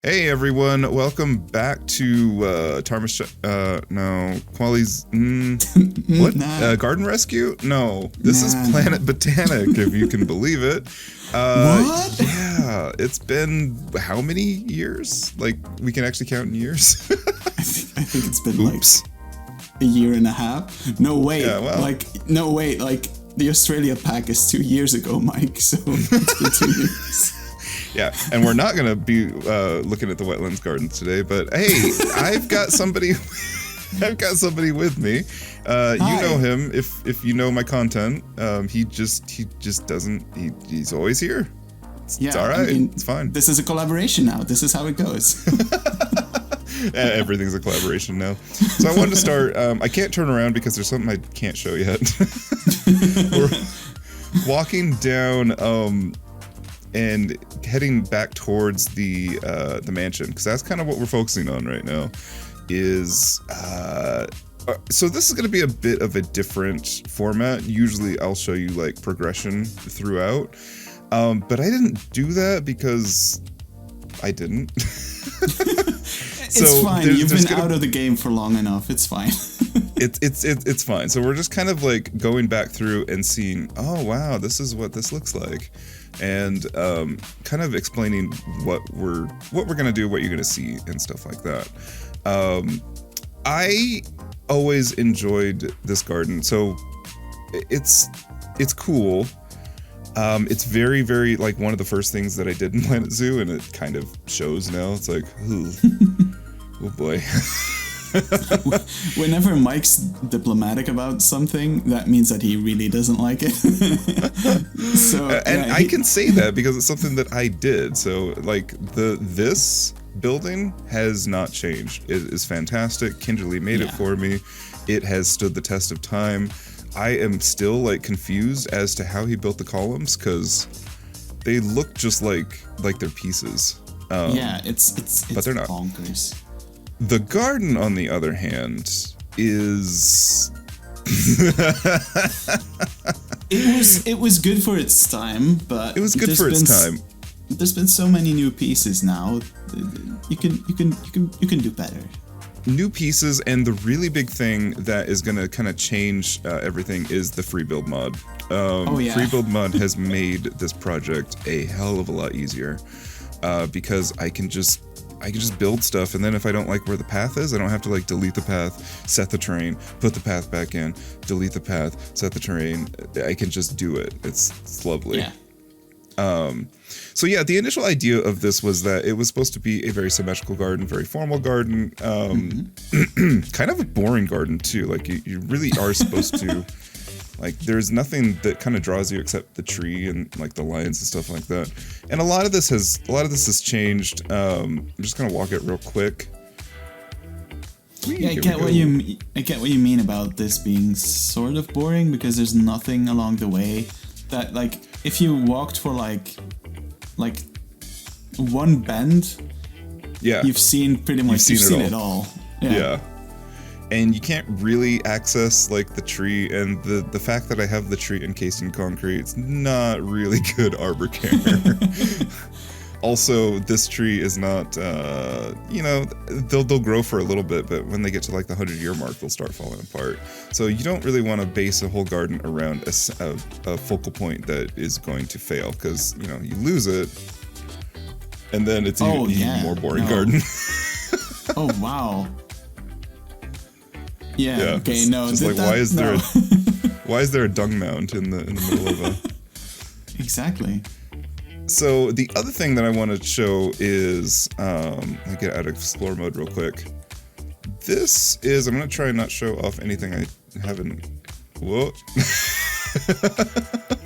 Hey everyone, welcome back to Quali's what? Nah. Garden Rescue? No, this is Nah. Planet Botanic, if you can believe it. What? Yeah, it's been how many years? Like we can actually count in years. I think it's been Oops. like a year and a half. No wait, Yeah, well. like the Australia pack is 2 years ago, Mike. So it's been 2 years. Yeah, and we're not gonna be looking at the wetlands gardens today, but hey, I've got somebody with me. You know him if you know my content. He just doesn't. He's always here. It's all right. It's fine. This is a collaboration now. This is how it goes. Everything's a collaboration now. So I wanted to start. I can't turn around because there's something I can't show yet. We're walking down and heading back towards the mansion, because that's kind of what we're focusing on right now. So this is going to be a bit of a different format. Usually I'll show you like progression throughout, but I didn't do that because I didn't. It's fine. You've been out of the game for long enough. It's fine. It's fine. So we're just kind of like going back through and seeing, oh wow, this is what this looks like, and kind of explaining what we're gonna do, what you're gonna see, and stuff like that. I always enjoyed this garden, so it's cool. It's very, very like one of the first things that I did in Planet Zoo, and it kind of shows now. It's like, ooh, oh boy. Whenever Mike's diplomatic about something, that means that he really doesn't like it. So, I can say that because it's something that I did. So like this building has not changed. It is fantastic. Kinderly made it for me. It has stood the test of time. I am still like confused as to how he built the columns, because they look just like they're pieces. It's but they're not. Bonkers. The garden, on the other hand, is it was good for its time, but it was good for its time. There's been so many new pieces now. You can do better. New pieces, and the really big thing that is going to kind of change everything is the free build mod. Free build mod has made this project a hell of a lot easier, because I can just build stuff, and then if I don't like where the path is, I don't have to like delete the path, set the terrain, put the path back in, delete the path, set the terrain. I can just do it. It's lovely. Yeah. So yeah, the initial idea of this was that it was supposed to be a very symmetrical garden, very formal garden, kind of a boring garden too. Like you really are supposed to, like, there's nothing that kind of draws you except the tree and like the lions and stuff like that. And a lot of this has changed. I'm just gonna walk it real quick. I get what you mean about this being sort of boring, because there's nothing along the way that, like, if you walked for like one bend, you've seen pretty much it all. Yeah. And you can't really access like the tree, and the fact that I have the tree encased in concrete, it's not really good arbor care. Also, this tree is not, they'll grow for a little bit, but when they get to like the 100-year mark, they'll start falling apart. So you don't really want to base a whole garden around a focal point that is going to fail, because, you lose it, and then it's even more boring garden. Oh, wow. Yeah. Okay. No. Just like, why is there a dung mound in the middle of a? Exactly. So the other thing that I want to show is, let me get out of explore mode real quick. This is, I'm going to try and not show off anything I haven't. Whoa.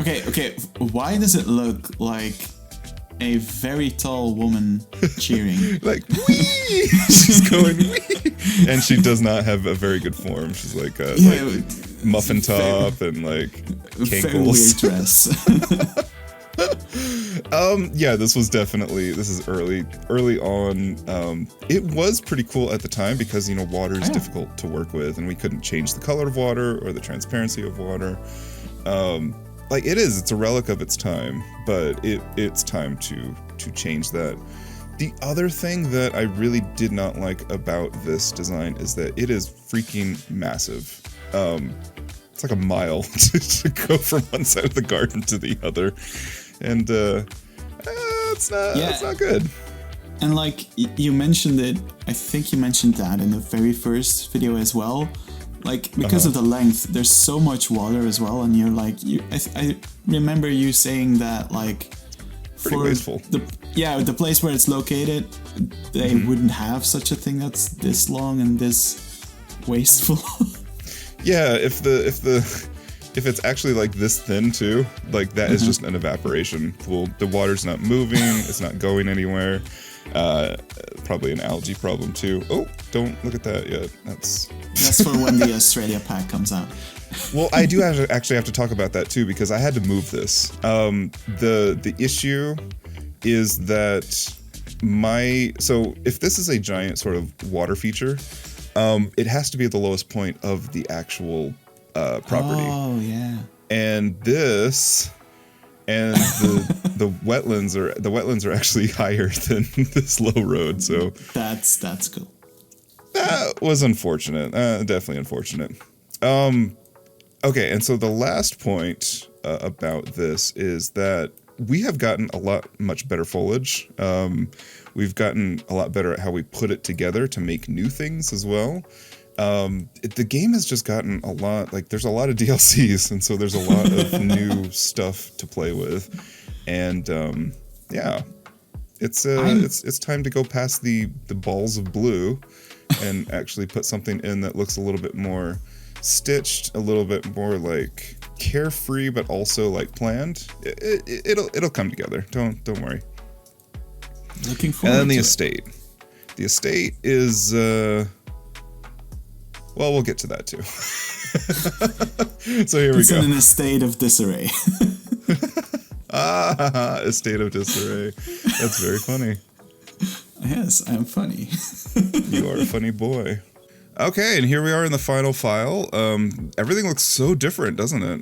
Okay. Why does it look like a very tall woman cheering? Like, wee! She's going wee! And she does not have a very good form. She's like muffin top and like cankles. Very weird dress. This is early on. It was pretty cool at the time because, water is difficult to work with, and we couldn't change the color of water or the transparency of water. It's a relic of its time, but it's time to change that. The other thing that I really did not like about this design is that it is freaking massive. It's like a mile to go from one side of the garden to the other, and it's not good. And like you mentioned it, I think you mentioned that in the very first video as well. Like because of the length, there's so much water as well, and you're like, I remember you saying that like pretty wasteful. The place where it's located, they wouldn't have such a thing that's this long and this wasteful. Yeah, if it's actually like this thin too, like that is just an evaporation pool. The water's not moving, it's not going anywhere. Probably an algae problem too. Oh, don't look at that yet. That's for when the Australia pack comes out. Well, I do actually have to talk about that too, because I had to move this. The issue is that so if this is a giant sort of water feature, it has to be at the lowest point of the actual property. Oh yeah. And this and the wetlands are actually higher than this low road. So that's cool. That was unfortunate. Definitely unfortunate. Okay, and so the last point about this is that we have gotten much better foliage. We've gotten a lot better at how we put it together to make new things as well. The game has just gotten a lot, like there's a lot of DLCs, and so there's a lot of new stuff to play with. And yeah, it's time to go past the balls of blue and actually put something in that looks a little bit more stitched, a little bit more like carefree, but also like planned. It'll come together. Don't worry. Looking forward. And then the to estate. It. The estate is well, we'll get to that too. So here we go. It's in a state of disarray. A state of disarray. That's very funny. Yes, I'm funny. You are a funny boy. Okay, and here we are in the final file. Everything looks so different, doesn't it?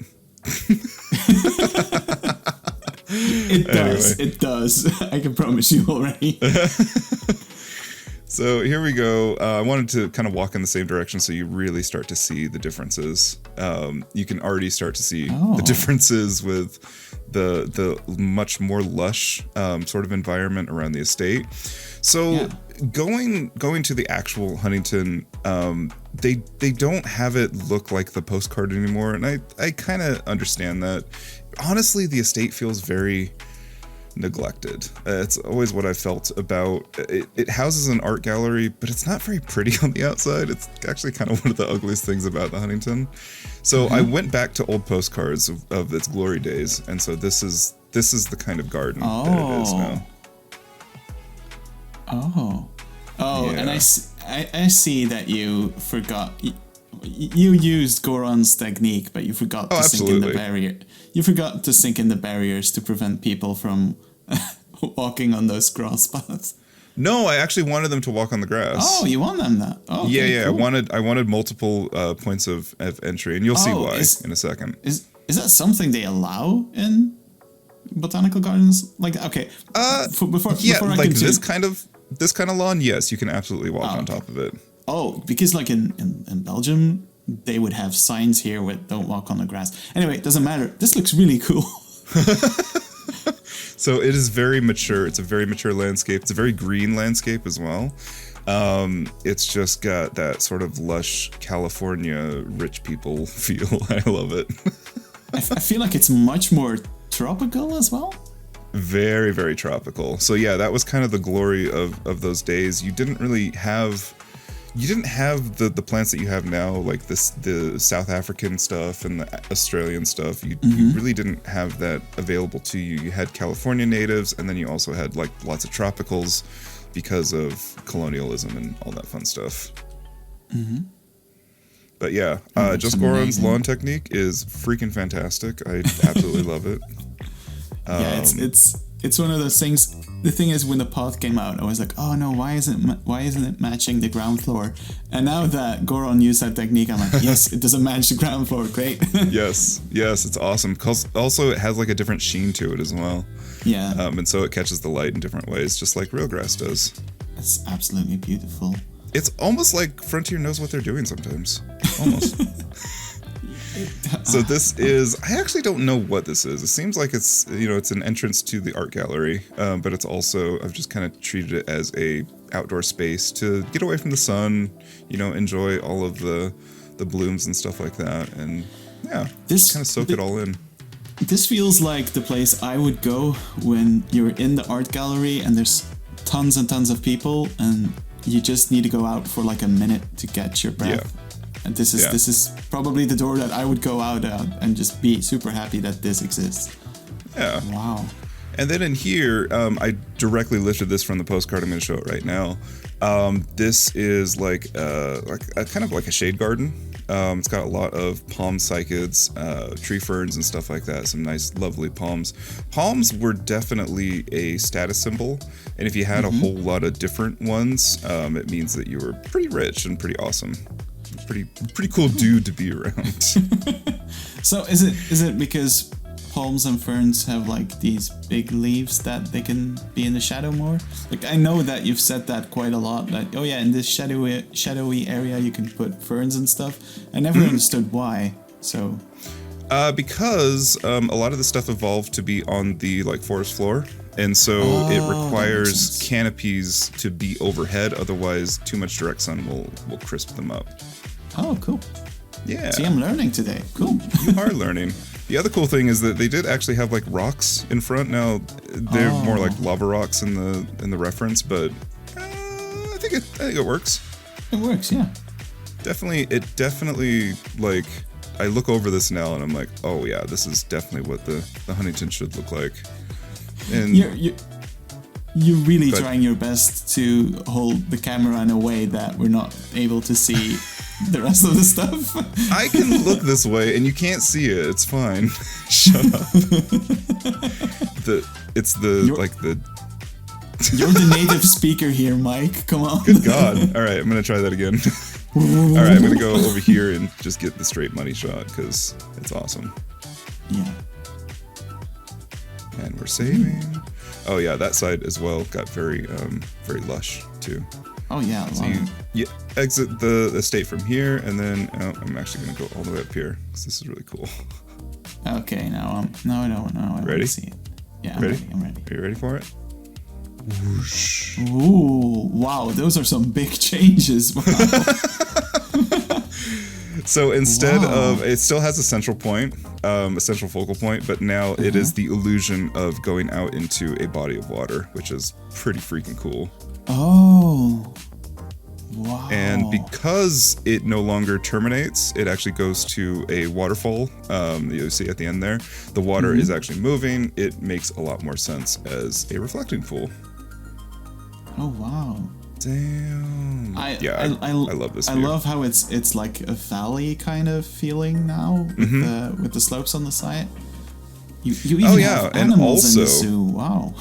It does. Anyway. It does. I can promise you already. So here we go. I wanted to kind of walk in the same direction so you really start to see the differences. You can already start to see the differences with the much more lush sort of environment around the estate. So going to the actual Huntington, they don't have it look like the postcard anymore, and I kind of understand that. Honestly, the estate feels very neglected. It's always what I felt about it. It houses an art gallery, but it's not very pretty on the outside. It's actually kind of one of the ugliest things about the Huntington. So I went back to old postcards of its glory days, and so this is the kind of garden that it is now. Yeah. And I see that you forgot. You used Goron's technique, but you forgot to sink in the barrier. You forgot to sink in the barriers to prevent people from walking on those grass paths. No, I actually wanted them to walk on the grass. Oh, you want them that? Oh, okay, yeah. Cool. I wanted multiple points of entry, and you'll see why in a second. Is that something they allow in botanical gardens? Like, okay, before I like continue. this kind of lawn. Yes, you can absolutely walk on top of it. Oh, because like in Belgium, they would have signs here with "Don't walk on the grass." Anyway, it doesn't matter. This looks really cool. So it is very mature. It's a very mature landscape. It's a very green landscape as well. It's just got that sort of lush California rich people feel. I love it. I feel like it's much more tropical as well. Very, very tropical. So yeah, that was kind of the glory of those days. You didn't have the plants that you have now, like the South African stuff and the Australian stuff. You really didn't have that available to you. You had California natives, and then you also had like lots of tropicals because of colonialism and all that fun stuff. But yeah, just Goron's lawn technique is freaking fantastic. I absolutely love it. Yeah, it's it's one of those things. The thing is, when the pod came out, I was like, oh no, why isn't it matching the ground floor? And now that Goron used that technique, I'm like, yes, it doesn't match the ground floor. Great. yes, it's awesome. 'Cause also it has like a different sheen to it as well. Yeah. And so it catches the light in different ways, just like real grass does. It's absolutely beautiful. It's almost like Frontier knows what they're doing sometimes. Almost. So this is, I actually don't know what this is. It seems like it's, it's an entrance to the art gallery, but it's also, I've just kind of treated it as a outdoor space to get away from the sun, enjoy all of the blooms and stuff like that. And yeah, just kind of soak it all in. This feels like the place I would go when you're in the art gallery and there's tons and tons of people and you just need to go out for like a minute to catch your breath. Yeah. And this is probably the door that I would go out and just be super happy that this exists. Yeah. Wow. And then in here, I directly lifted this from the postcard. I'm going to show it right now. This is like a kind of like a shade garden. It's got a lot of palm cycads, tree ferns and stuff like that. Some nice, lovely palms. Palms were definitely a status symbol. And if you had a whole lot of different ones, it means that you were pretty rich and pretty awesome. Pretty cool dude to be around. So is it because palms and ferns have like these big leaves that they can be in the shadow more? Like I know that you've said that quite a lot. That in this shadowy area you can put ferns and stuff. I never understood why. So because a lot of the stuff evolved to be on the like forest floor. And so it requires canopies to be overhead, otherwise too much direct sun will crisp them up. Oh, cool. Yeah. See, I'm learning today. Cool. You are learning. The other cool thing is that they did actually have like rocks in front. Now they're more like lava rocks in the reference, but I think it works. It works, yeah. It definitely like I look over this now and I'm like, oh yeah, this is definitely what the Huntington should look like. And you're really trying your best to hold the camera in a way that we're not able to see the rest of the stuff. I can look this way and you can't see it. It's fine. Shut up. You're the native speaker here, Mike. Come on. Good God. All right, I'm going to try that again. All right, I'm going to go over here and just get the straight money shot because it's awesome. Yeah. And we're saving. Oh yeah, that side as well got very lush too. Oh yeah. So you exit the estate from here, and then I'm actually gonna go all the way up here because this is really cool. Okay, now I want to see it. Yeah, I'm ready. Are you ready for it? Whoosh. Ooh, wow, those are some big changes. Wow. So instead of, it still has a central point, a central focal point, but now it is the illusion of going out into a body of water, which is pretty freaking cool. Oh, wow. And because it no longer terminates, it actually goes to a waterfall. You see at the end there, the water is actually moving. It makes a lot more sense as a reflecting pool. Oh, wow. Damn. I love this view. I love how it's like a valley kind of feeling now with the slopes on the side. You even have animals in the zoo. Wow.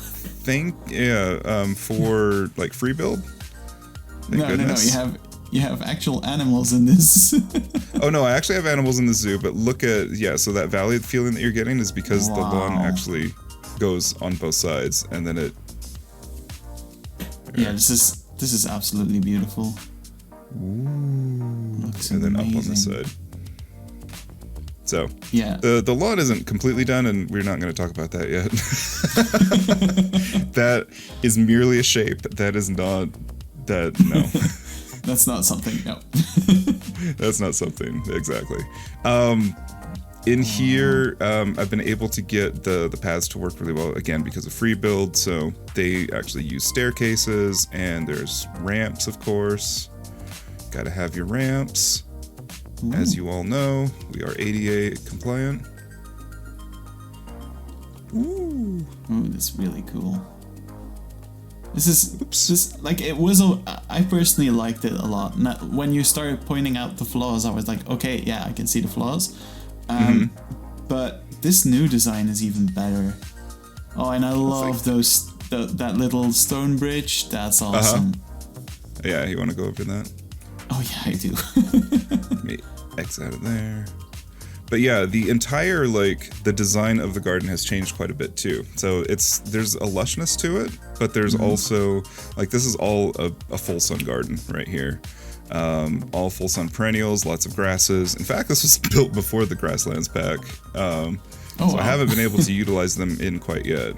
For like free build. No. You have actual animals in this. Oh no, I actually have animals in the zoo, but look at so that valley feeling that you're getting is because the lawn actually goes on both sides, and then it. Yeah, this is absolutely beautiful. Ooh. Looks and then amazing. up on the side. So yeah, the lawn isn't completely done, and we're not going to talk about that yet. That is merely a shape. That is not that. No. That's not something. No. That's not something exactly. In here, I've been able to get the paths to work really well, again, because of free build. So they actually use staircases, and there's ramps, of course. Got to have your ramps. Ooh. As you all know, we are ADA compliant. Ooh, that's really cool. I personally liked it a lot. Now, when you started pointing out the flaws, I was like, okay, yeah, I can see the flaws. But this new design is even better. Oh, and I love that little stone bridge. That's awesome. Yeah, you want to go over that? Oh yeah, I do. Let me X out of there. But yeah, the entire the design of the garden has changed quite a bit too. So there's a lushness to it, but there's also this is all a full sun garden right here. All full sun perennials, lots of grasses. In fact, this was built before the grasslands pack. So I haven't been able to utilize them in quite yet.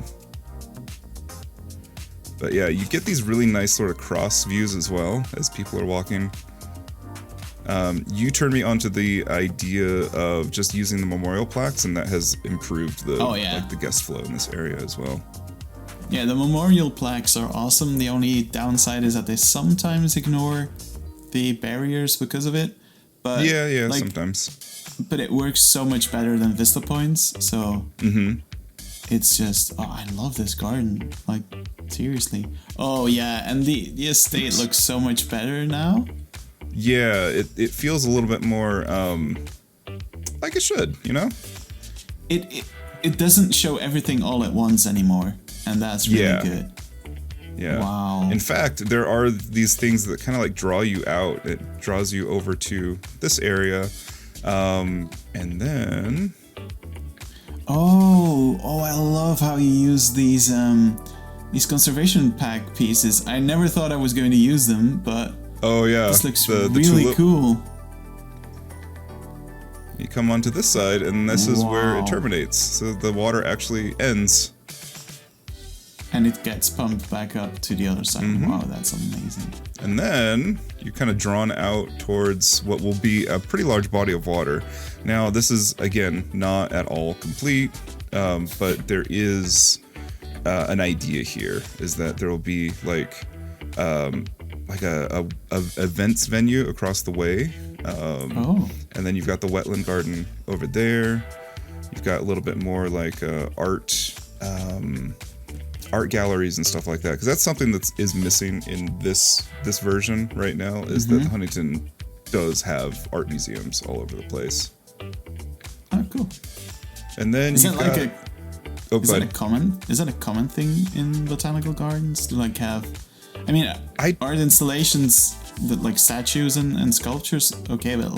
But yeah, you get these really nice sort of cross views as well as people are walking. You turned me onto the idea of just using the memorial plaques, and that has improved the guest flow in this area as well. Yeah, the memorial plaques are awesome. The only downside is that they sometimes ignore the barriers because of it. But sometimes. But it works so much better than Vista Points, so it's just I love this garden. Seriously. Oh yeah, and the estate looks so much better now. Yeah, it feels a little bit more like it should, you know? It doesn't show everything all at once anymore, and that's really good. Yeah. Wow. In fact, there are these things that kind of draw you out. It draws you over to this area, and then. Oh! I love how you use these conservation pack pieces. I never thought I was going to use them, but. Oh yeah, this looks really cool. You come onto this side, and this is where it terminates. So the water actually ends. And it gets pumped back up to the other side. Wow, that's amazing. And then you're kind of drawn out towards what will be a pretty large body of water. Now, this is, again, not at all complete, but there is an idea here, is that there will be a events venue across the way. And then you've got the wetland garden over there. You've got a little bit more art galleries and stuff like that, because that's something that is missing in this version right now, is that Huntington does have art museums all over the place. Oh, cool. And then is that a common thing in botanical gardens to have? I mean, art installations that statues and sculptures, okay, but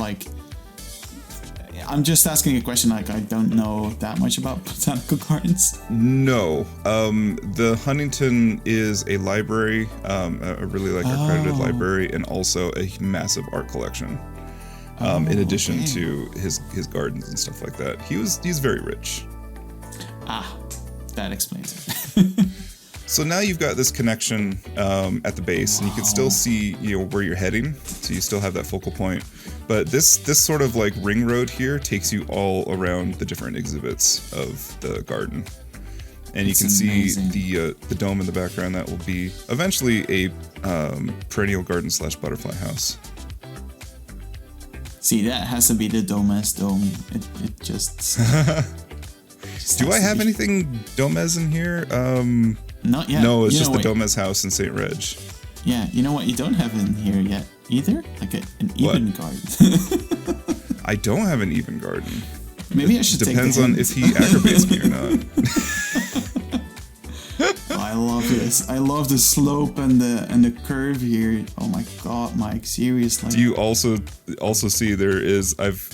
I'm just asking a question. I don't know that much about botanical gardens. No, the Huntington is a library, a really accredited library, and also a massive art collection. In addition to his gardens and stuff like that, he's very rich. That explains it. So now you've got this connection at the base, and you can still see where you're heading. So you still have that focal point. But this sort of ring road here takes you all around the different exhibits of the garden. And you can see the dome in the background. That will be eventually a perennial garden / butterfly house. See, that has to be the Domes dome. It just Do I have anything Domes in here? Not yet. No, it's just the Domes house in St. Reg. Yeah, you know what you don't have in here yet either? An even garden. I don't have an even garden. Maybe I should Depends on if he aggravates me or not. I love this. I love the slope and the curve here. Oh my god, Mike, seriously. Do you also see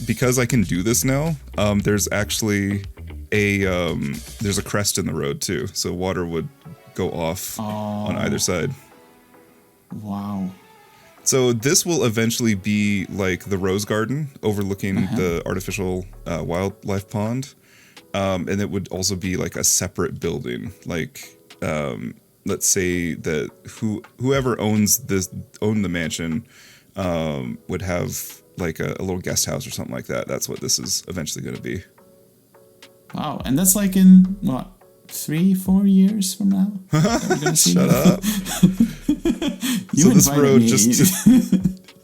because I can do this now, there's actually there's a crest in the road too, so water would go off on either side. Wow. So this will eventually be the rose garden overlooking the artificial wildlife pond, and it would also be a separate building. Let's say that whoever owns the mansion would have a little guest house or something like that. That's what this is eventually going to be. Wow, and that's in what, 3-4 years from now? Shut up. So this road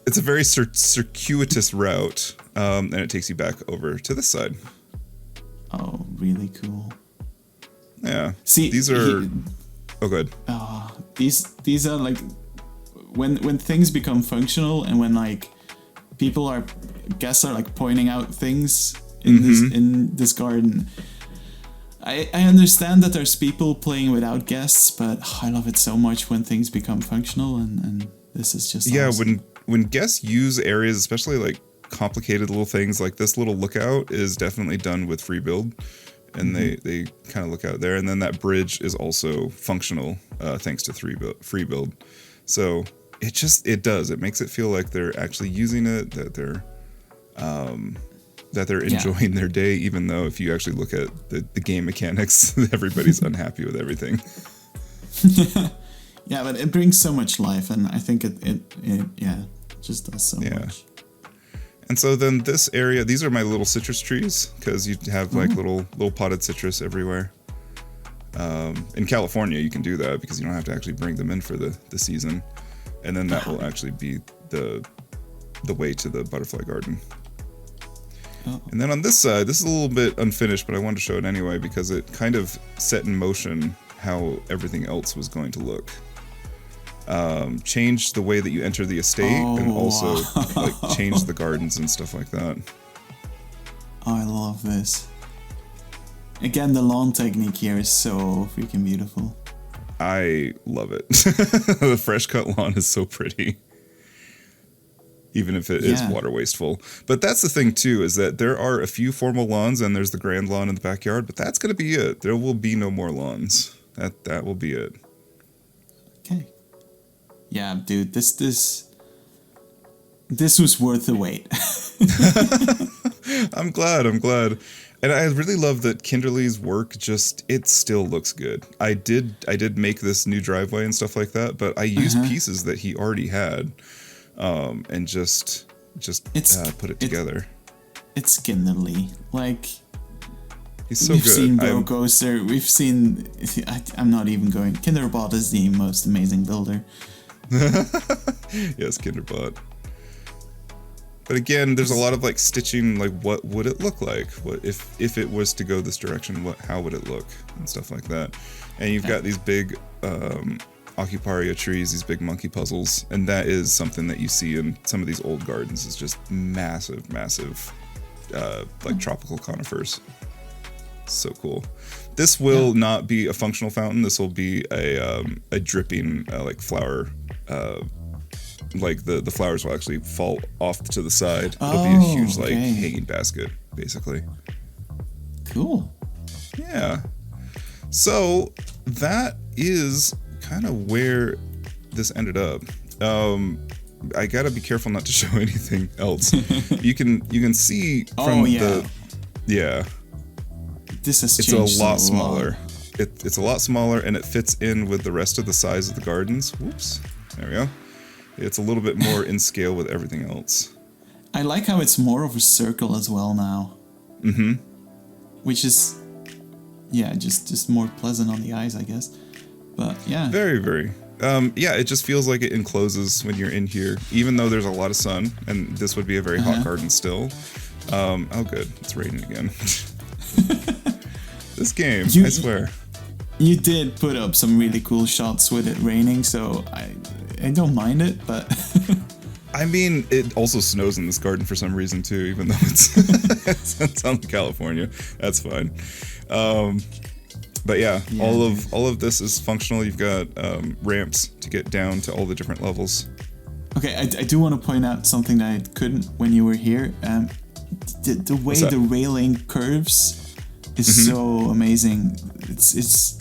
it's a very circuitous route, and it takes you back over to this side. Oh, really cool. Yeah. See, these are. Oh, good. These are when things become functional, and when guests are pointing out things in this garden. I understand that there's people playing without guests, but I love it so much when things become functional, and this is just awesome. When guests use areas, especially like complicated little things like this little lookout is definitely done with free build, and they kind of look out there, and then that bridge is also functional thanks to free build. So it makes it feel like they're actually using it, that they're enjoying their day, even though if you actually look at the game mechanics, everybody's unhappy with everything. Yeah, but it brings so much life, and I think it just does so much. And so then this area, these are my little citrus trees, because you have like little potted citrus everywhere. In California, you can do that because you don't have to actually bring them in for the season. And then that will actually be the way to the butterfly garden. Oh. And then on this side, this is a little bit unfinished, but I wanted to show it anyway because it kind of set in motion how everything else was going to look. Change the way that you enter the estate, and also like change the gardens and stuff like that. Oh, I love this. Again, the lawn technique here is so freaking beautiful. I love it. The fresh cut lawn is so pretty. Even if it is water wasteful. But that's the thing too, is that there are a few formal lawns and there's the grand lawn in the backyard, but that's going to be it. There will be no more lawns. That will be it. Okay. Yeah, dude, this was worth the wait. I'm glad. And I really love that Kinderly's work it still looks good. I did make this new driveway and stuff like that, but I used pieces that he already had, and just put it together. It's Kinderly. Like, he's so we've good. Seen Bro Coaster. We've seen. I'm not even going. Kinderbot is the most amazing builder. Yes, Kinderbot. But again, there's a lot of like stitching, like what would it look like? What if it was to go this direction, how would it look? And stuff like that. And you've got these big Occuparia trees, these big monkey puzzles, and that is something that you see in some of these old gardens, is just massive like tropical conifers. So cool. This will not be a functional fountain. This will be a dripping like flower. Like the flowers will actually fall off to the side. It'll be a huge like hanging basket, basically. Cool. Yeah. So that is kind of where this ended up. I gotta be careful not to show anything else. You can see from This has changed. It's a lot smaller. It's a lot smaller, and it fits in with the rest of the size of the gardens. Whoops. There we go. It's a little bit more in scale with everything else. I like how it's more of a circle as well now. Mm-hmm. Which is, just more pleasant on the eyes, I guess. But yeah. Very, very. It just feels like it encloses when you're in here, even though there's a lot of sun, and this would be a very hot garden still. Oh, good. It's raining again. This game, I swear. You did put up some really cool shots with it raining, so I don't mind it, but... I mean, it also snows in this garden for some reason too, even though it's out in California. That's fine. But all of this is functional. You've got ramps to get down to all the different levels. Okay, I do want to point out something that I couldn't when you were here. The way the railing curves is so amazing. It's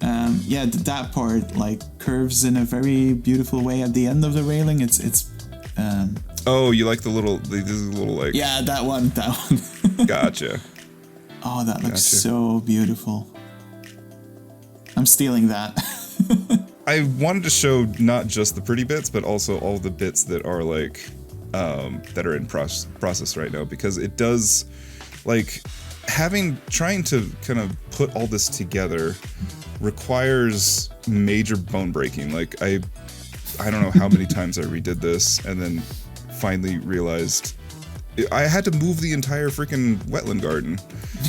that part like curves in a very beautiful way at the end of the railing. Oh, you like the little like... Yeah, that one. Gotcha. Oh, that looks so beautiful. I'm stealing that. I wanted to show not just the pretty bits, but also all the bits that are like that are in process right now, because it does like trying to kind of put all this together requires major bone breaking. Like I don't know how many times I redid this and then finally realized I had to move the entire freaking wetland garden,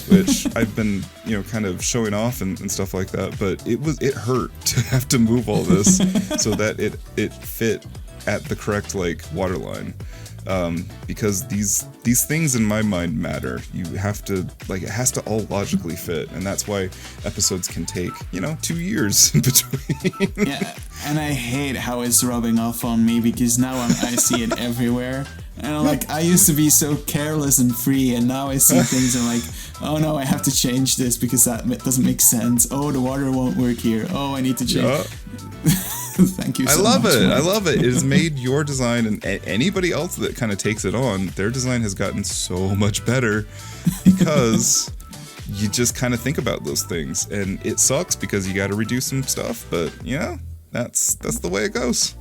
which I've been, kind of showing off and stuff like that. But it hurt to have to move all this so that it fit at the correct like water line. because these things in my mind matter. You have to, like, it has to all logically fit, and that's why episodes can take 2 years in between. Yeah, and I hate how it's rubbing off on me, because now I see it everywhere. And I'm like, I used to be so careless and free, and now I see things and I'm like, oh no, I have to change this because that doesn't make sense. Oh, the water won't work here. Oh, I need to change. Yeah. Thank you so much. I love it. I love it. It has made your design, and anybody else that kind of takes it on, their design has gotten so much better because you just kind of think about those things. And it sucks because you got to reduce some stuff, but that's the way it goes.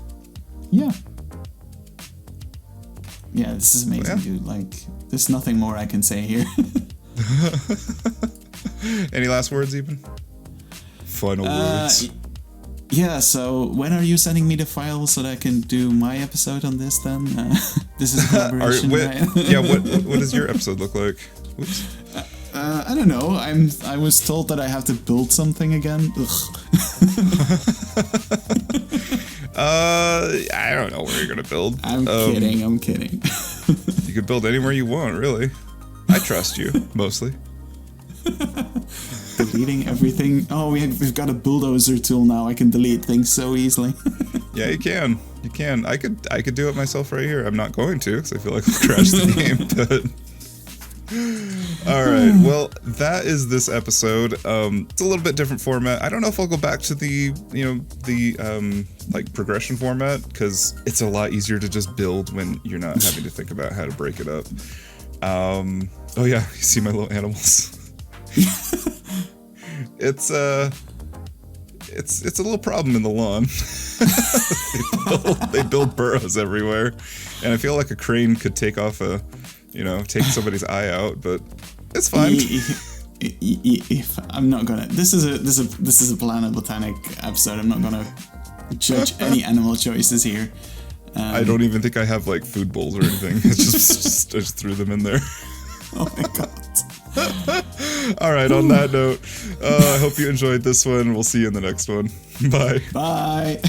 Yeah. Yeah, this is amazing, dude. Like, there's nothing more I can say here. Any last words, even? Final words. Yeah, so when are you sending me the file so that I can do my episode on this then? This is a collaboration, right? Yeah, what does your episode look like? Oops. I don't know. I was told that I have to build something again. I don't know where you're gonna build. I'm kidding. You can build anywhere you want, really. I trust you, mostly. Deleting everything. Oh, we've got a bulldozer tool now. I can delete things so easily. Yeah, you can. You can. I could do it myself right here. I'm not going to because I feel like I'll crash the game. But all right. Well, that is this episode. It's a little bit different format. I don't know if I'll go back to the like progression format because it's a lot easier to just build when you're not having to think about how to break it up. Oh yeah, you see my little animals. It's a little problem in the lawn. they build burrows everywhere, and I feel like a crane could take off take somebody's eye out, but it's fine. I'm not gonna. This is a Planet Botanic episode. I'm not gonna judge any animal choices here. I don't even think I have like food bowls or anything. I just threw them in there. Oh my god. All right, on that note, I hope you enjoyed this one. We'll see you in the next one. Bye. Bye.